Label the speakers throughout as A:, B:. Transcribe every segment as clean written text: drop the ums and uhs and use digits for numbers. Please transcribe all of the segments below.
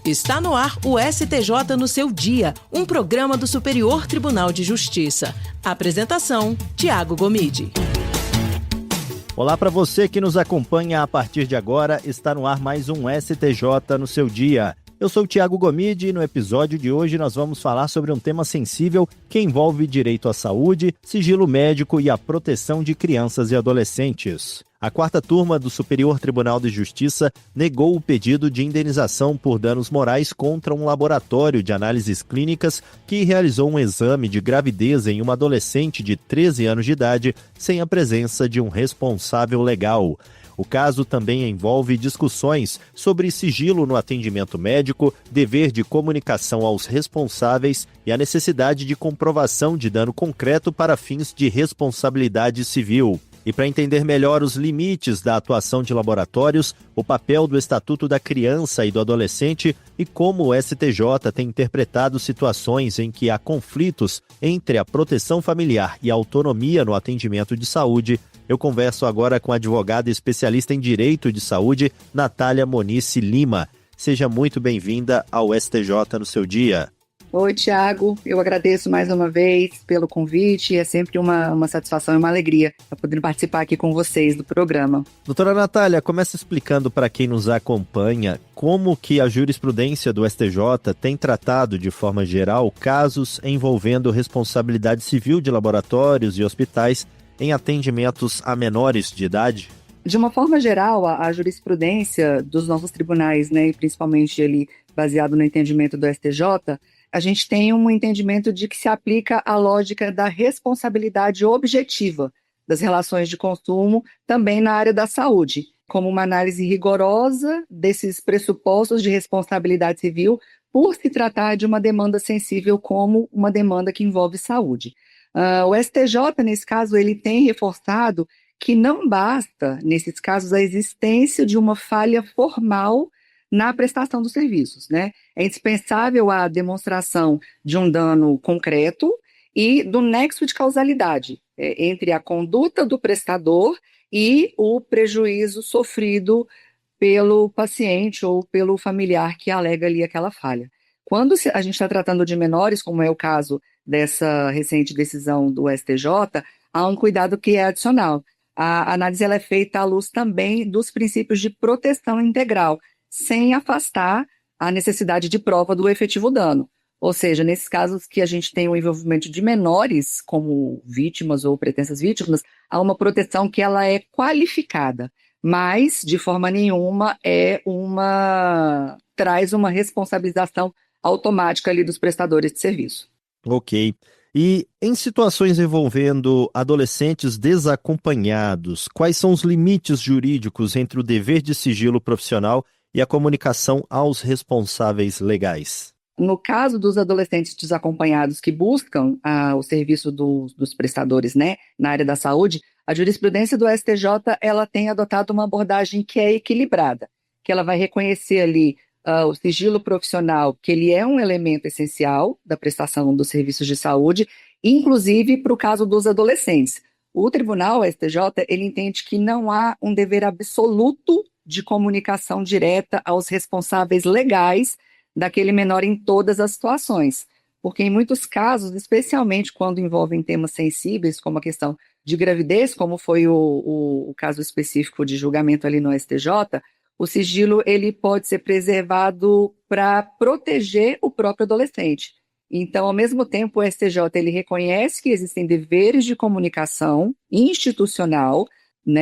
A: Está no ar o STJ no seu dia, um programa do Superior Tribunal de Justiça. Apresentação, Tiago Gomide.
B: Olá para você que nos acompanha a partir de agora, está no ar mais um STJ no seu dia. Eu sou o Tiago Gomide e no episódio de hoje nós vamos falar sobre um tema sensível que envolve direito à saúde, sigilo médico e a proteção de crianças e adolescentes. A quarta turma do Superior Tribunal de Justiça negou o pedido de indenização por danos morais contra um laboratório de análises clínicas que realizou um exame de gravidez em uma adolescente de 13 anos de idade sem a presença de um responsável legal. O caso também envolve discussões sobre sigilo no atendimento médico, dever de comunicação aos responsáveis e a necessidade de comprovação de dano concreto para fins de responsabilidade civil. E para entender melhor os limites da atuação de laboratórios, o papel do Estatuto da Criança e do Adolescente e como o STJ tem interpretado situações em que há conflitos entre a proteção familiar e a autonomia no atendimento de saúde, eu converso agora com a advogada especialista em Direito de Saúde, Natália Monice Lima. Seja muito bem-vinda ao STJ no seu dia.
C: Oi, Tiago. Eu agradeço mais uma vez pelo convite. É sempre uma satisfação e uma alegria estar podendo participar aqui com vocês do programa.
B: Doutora Natália, começa explicando para quem nos acompanha como que a jurisprudência do STJ tem tratado, de forma geral, casos envolvendo responsabilidade civil de laboratórios e hospitais em atendimentos a menores de idade.
C: De uma forma geral, a jurisprudência dos nossos tribunais, e principalmente ali baseado no entendimento do STJ, a gente tem um entendimento de que se aplica a lógica da responsabilidade objetiva das relações de consumo também na área da saúde, como uma análise rigorosa desses pressupostos de responsabilidade civil por se tratar de uma demanda sensível como uma demanda que envolve saúde. O STJ, nesse caso, ele tem reforçado que não basta, nesses casos, a existência de uma falha formal na prestação dos serviços, É indispensável a demonstração de um dano concreto e do nexo de causalidade entre a conduta do prestador e o prejuízo sofrido pelo paciente ou pelo familiar que alega ali aquela falha. Quando a gente está tratando de menores, como é o caso dessa recente decisão do STJ, há um cuidado que é adicional. A análise ela é feita à luz também dos princípios de proteção integral, sem afastar a necessidade de prova do efetivo dano. Ou seja, nesses casos que a gente tem o envolvimento de menores como vítimas ou pretensas vítimas, há uma proteção que ela é qualificada, mas de forma nenhuma traz uma responsabilização automática ali dos prestadores de serviço.
B: Ok. E em situações envolvendo adolescentes desacompanhados, quais são os limites jurídicos entre o dever de sigilo profissional e a comunicação aos responsáveis legais?
C: No caso dos adolescentes desacompanhados que buscam o serviço dos prestadores, na área da saúde, a jurisprudência do STJ ela tem adotado uma abordagem que é equilibrada, que ela vai reconhecer ali o sigilo profissional, que ele é um elemento essencial da prestação dos serviços de saúde, inclusive para o caso dos adolescentes. O tribunal, o STJ, ele entende que não há um dever absoluto de comunicação direta aos responsáveis legais daquele menor em todas as situações, porque em muitos casos, especialmente quando envolvem temas sensíveis, como a questão de gravidez, como foi o caso específico de julgamento ali no STJ, o sigilo ele pode ser preservado para proteger o próprio adolescente. Então, ao mesmo tempo, o STJ ele reconhece que existem deveres de comunicação institucional,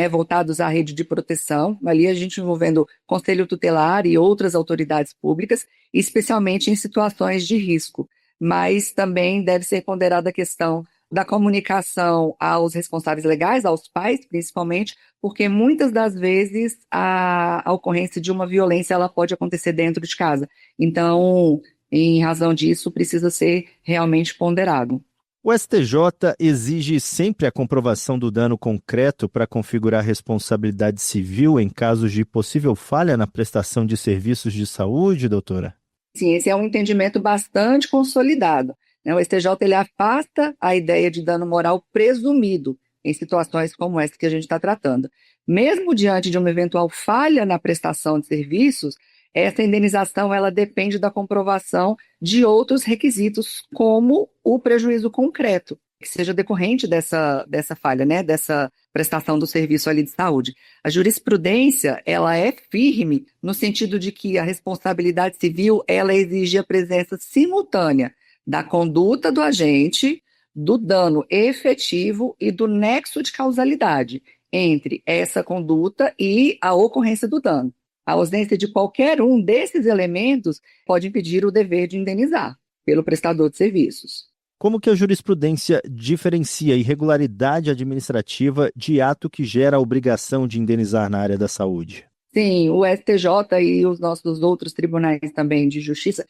C: voltados à rede de proteção, ali a gente envolvendo Conselho Tutelar e outras autoridades públicas, especialmente em situações de risco. Mas também deve ser ponderada a questão da comunicação aos responsáveis legais, aos pais principalmente, porque muitas das vezes a ocorrência de uma violência ela pode acontecer dentro de casa. Então, em razão disso, precisa ser realmente ponderado.
B: O STJ exige sempre a comprovação do dano concreto para configurar responsabilidade civil em casos de possível falha na prestação de serviços de saúde, doutora?
C: Sim, esse é um entendimento bastante consolidado. O STJ ele afasta a ideia de dano moral presumido em situações como essa que a gente está tratando. Mesmo diante de uma eventual falha na prestação de serviços, essa indenização ela depende da comprovação de outros requisitos, como o prejuízo concreto, que seja decorrente dessa falha, né, dessa prestação do serviço ali de saúde. A jurisprudência, ela é firme no sentido de que a responsabilidade civil, ela exige a presença simultânea da conduta do agente, do dano efetivo e do nexo de causalidade entre essa conduta e a ocorrência do dano. A ausência de qualquer um desses elementos pode impedir o dever de indenizar pelo prestador de serviços.
B: Como que a jurisprudência diferencia irregularidade administrativa de ato que gera a obrigação de indenizar na área da saúde?
C: Sim, o STJ e os nossos outros tribunais também de justiça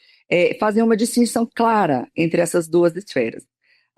C: fazem uma distinção clara entre essas duas esferas.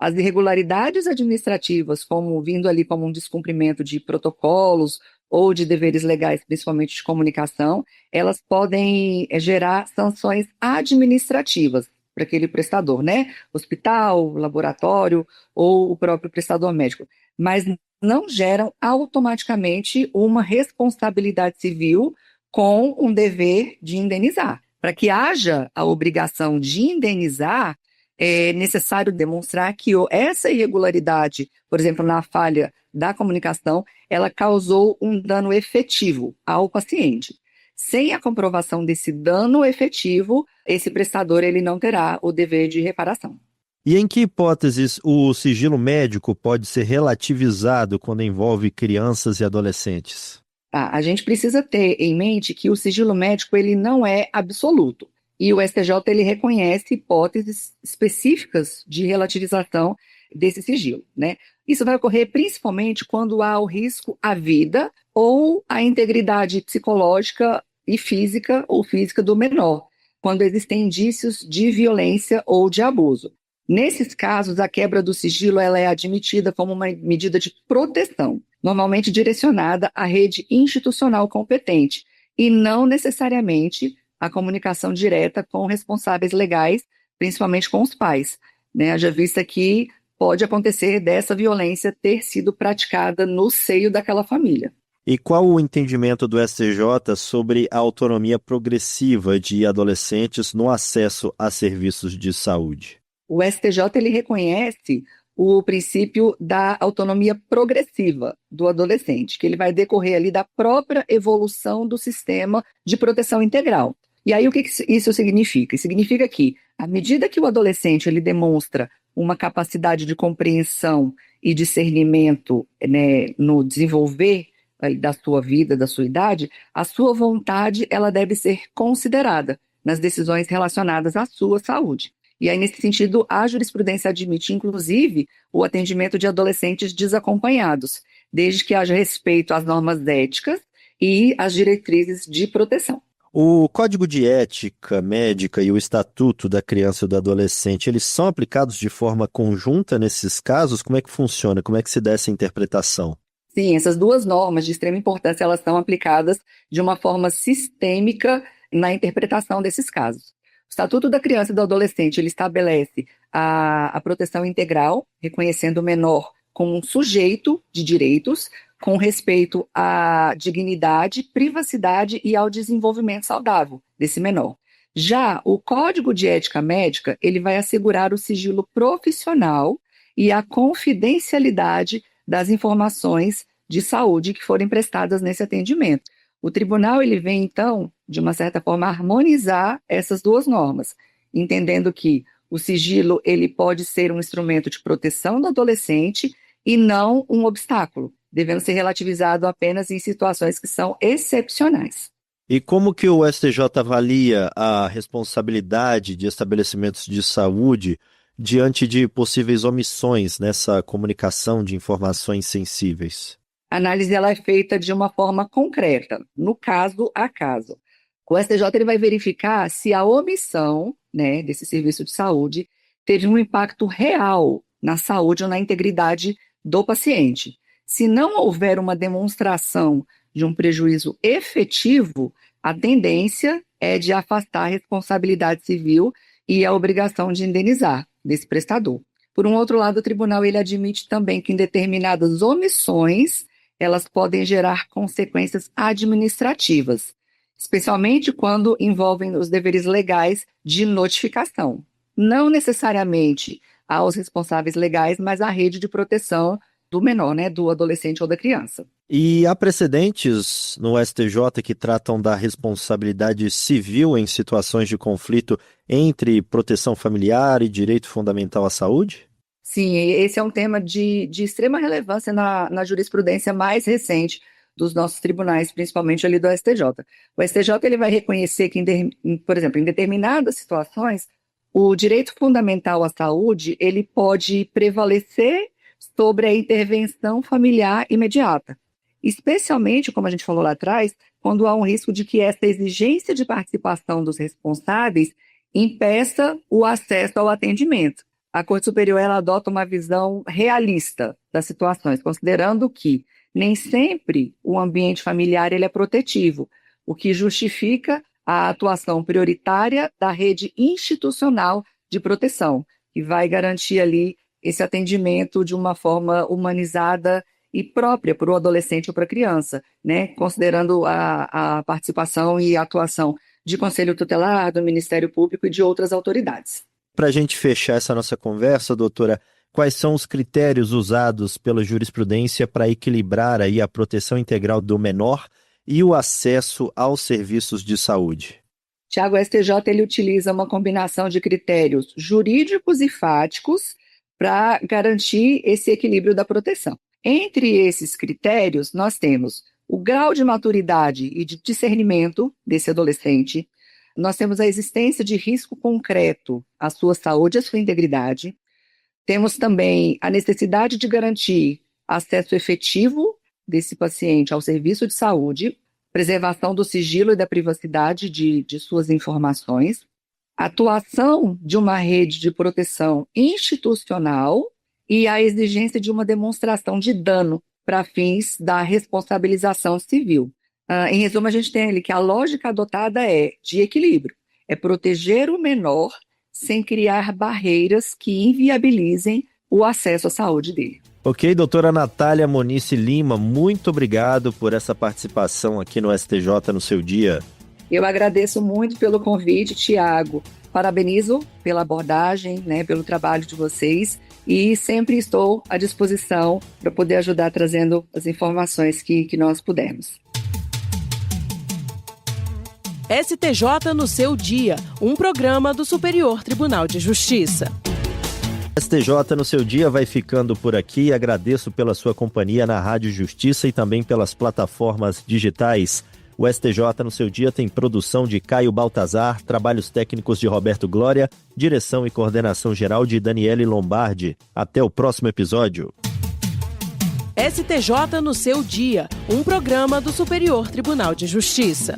C: As irregularidades administrativas, como vindo ali como um descumprimento de protocolos ou de deveres legais, principalmente de comunicação, elas podem gerar sanções administrativas para aquele prestador, né? Hospital, laboratório ou o próprio prestador médico. Mas não geram automaticamente uma responsabilidade civil com um dever de indenizar. Para que haja a obrigação de indenizar, é necessário demonstrar que essa irregularidade, por exemplo, na falha da comunicação, ela causou um dano efetivo ao paciente. Sem a comprovação desse dano efetivo, esse prestador ele não terá o dever de reparação.
B: E em que hipóteses o sigilo médico pode ser relativizado quando envolve crianças e adolescentes?
C: A gente precisa ter em mente que o sigilo médico ele não é absoluto. E o STJ ele reconhece hipóteses específicas de relativização desse sigilo, né? Isso vai ocorrer principalmente quando há o risco à vida ou à integridade psicológica e física ou física do menor, quando existem indícios de violência ou de abuso. Nesses casos, a quebra do sigilo ela é admitida como uma medida de proteção, normalmente direcionada à rede institucional competente, e não necessariamente a comunicação direta com responsáveis legais, principalmente com os pais, né? Haja vista que pode acontecer dessa violência ter sido praticada no seio daquela família.
B: E qual o entendimento do STJ sobre a autonomia progressiva de adolescentes no acesso a serviços de saúde?
C: O STJ ele reconhece o princípio da autonomia progressiva do adolescente, que ele vai decorrer ali da própria evolução do sistema de proteção integral. E aí o que isso significa? Significa que, à medida que o adolescente ele demonstra uma capacidade de compreensão e discernimento, né, no desenvolver da sua vida, da sua idade, a sua vontade ela deve ser considerada nas decisões relacionadas à sua saúde. E aí, nesse sentido, a jurisprudência admite, inclusive, o atendimento de adolescentes desacompanhados, desde que haja respeito às normas éticas e às diretrizes de proteção.
B: O Código de Ética Médica e o Estatuto da Criança e do Adolescente, eles são aplicados de forma conjunta nesses casos? Como é que funciona? Como é que se dá essa interpretação?
C: Sim, essas duas normas de extrema importância, elas são aplicadas de uma forma sistêmica na interpretação desses casos. O Estatuto da Criança e do Adolescente, ele estabelece a proteção integral, reconhecendo o menor como um sujeito de direitos, com respeito à dignidade, privacidade e ao desenvolvimento saudável desse menor. Já o Código de Ética Médica, ele vai assegurar o sigilo profissional e a confidencialidade das informações de saúde que forem prestadas nesse atendimento. O tribunal ele vem, então, de uma certa forma, harmonizar essas duas normas, entendendo que o sigilo ele pode ser um instrumento de proteção do adolescente e não um obstáculo, devendo ser relativizado apenas em situações que são excepcionais.
B: E como que o STJ avalia a responsabilidade de estabelecimentos de saúde diante de possíveis omissões nessa comunicação de informações sensíveis?
C: A análise ela é feita de uma forma concreta, no caso a caso. O STJ ele vai verificar se a omissão, né, desse serviço de saúde teve um impacto real na saúde ou na integridade do paciente. Se não houver uma demonstração de um prejuízo efetivo, a tendência é de afastar a responsabilidade civil e a obrigação de indenizar desse prestador. Por um outro lado, o tribunal ele admite também que em determinadas omissões elas podem gerar consequências administrativas, especialmente quando envolvem os deveres legais de notificação. Não necessariamente aos responsáveis legais, mas à rede de proteção do menor, né, do adolescente ou da criança.
B: E há precedentes no STJ que tratam da responsabilidade civil em situações de conflito entre proteção familiar e direito fundamental à saúde?
C: Sim, esse é um tema de extrema relevância na jurisprudência mais recente dos nossos tribunais, principalmente ali do STJ. O STJ ele vai reconhecer que, por exemplo, em determinadas situações, o direito fundamental à saúde ele pode prevalecer sobre a intervenção familiar imediata, especialmente, como a gente falou lá atrás, quando há um risco de que essa exigência de participação dos responsáveis impeça o acesso ao atendimento. A Corte Superior ela adota uma visão realista das situações, considerando que nem sempre o ambiente familiar ele é protetivo, o que justifica a atuação prioritária da rede institucional de proteção, que vai garantir ali esse atendimento de uma forma humanizada e própria para o adolescente ou para a criança, né? Considerando a participação e a atuação de Conselho Tutelar, do Ministério Público e de outras autoridades.
B: Para a gente fechar essa nossa conversa, doutora, quais são os critérios usados pela jurisprudência para equilibrar aí a proteção integral do menor e o acesso aos serviços de saúde?
C: Tiago, o STJ ele utiliza uma combinação de critérios jurídicos e fáticos para garantir esse equilíbrio da proteção. Entre esses critérios, nós temos o grau de maturidade e de discernimento desse adolescente, nós temos a existência de risco concreto à sua saúde e à sua integridade, temos também a necessidade de garantir acesso efetivo desse paciente ao serviço de saúde, preservação do sigilo e da privacidade de suas informações, atuação de uma rede de proteção institucional e a exigência de uma demonstração de dano para fins da responsabilização civil. Em resumo, a gente tem ali que a lógica adotada é de equilíbrio, é proteger o menor sem criar barreiras que inviabilizem o acesso à saúde dele.
B: Ok, doutora Natália Monice Lima, muito obrigado por essa participação aqui no STJ no seu dia.
C: Eu agradeço muito pelo convite, Tiago. Parabenizo pela abordagem, né, pelo trabalho de vocês e sempre estou à disposição para poder ajudar trazendo as informações que nós pudermos.
A: STJ no seu dia, um programa do Superior Tribunal de Justiça.
B: STJ no seu dia vai ficando por aqui. Agradeço pela sua companhia na Rádio Justiça e também pelas plataformas digitais. O STJ no seu dia tem produção de Caio Baltazar, trabalhos técnicos de Roberto Glória, direção e coordenação geral de Daniele Lombardi. Até o próximo episódio.
A: STJ no seu dia, um programa do Superior Tribunal de Justiça.